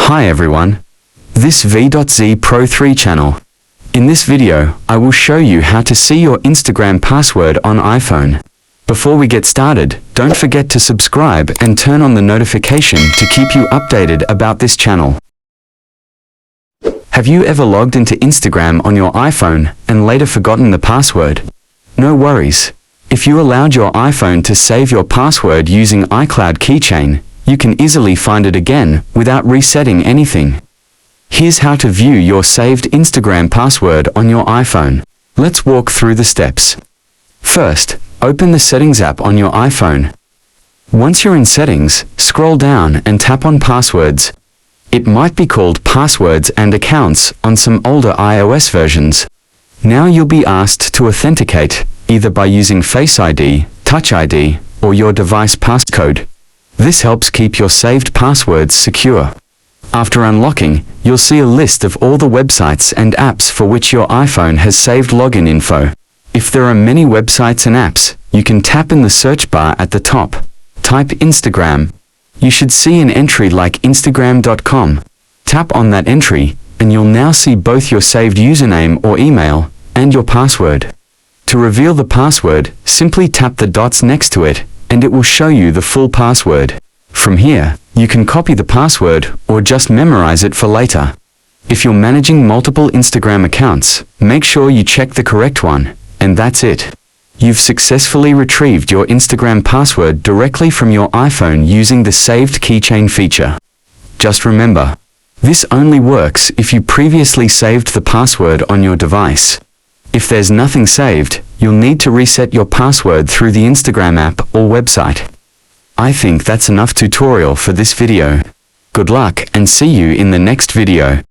Hi everyone. This V.Z Pro 3 channel. In this video, I will show you how to see your Instagram password on iPhone. Before we get started, don't forget to subscribe and turn on the notification to keep you updated about this channel. Have you ever logged into Instagram on your iPhone and later forgotten the password? No worries. If you allowed your iPhone to save your password using iCloud Keychain, you can easily find it again without resetting anything. Here's how to view your saved Instagram password on your iPhone. Let's walk through the steps. First, open the Settings app on your iPhone. Once you're in Settings, scroll down and tap on Passwords. It might be called Passwords and Accounts on some older iOS versions. Now you'll be asked to authenticate, either by using Face ID, Touch ID, or your device passcode. This helps keep your saved passwords secure. After unlocking, you'll see a list of all the websites and apps for which your iPhone has saved login info. If there are many websites and apps, you can tap in the search bar at the top. Type Instagram. You should see an entry like Instagram.com. Tap on that entry, and you'll now see both your saved username or email, and your password. To reveal the password, simply tap the dots next to it, and it will show you the full password. From here, you can copy the password, or just memorize it for later. If you're managing multiple Instagram accounts, make sure you check the correct one, and that's it. You've successfully retrieved your Instagram password directly from your iPhone using the Saved Keychain feature. Just remember, this only works if you previously saved the password on your device. If there's nothing saved, you'll need to reset your password through the Instagram app or website. I think that's enough tutorial for this video. Good luck and see you in the next video.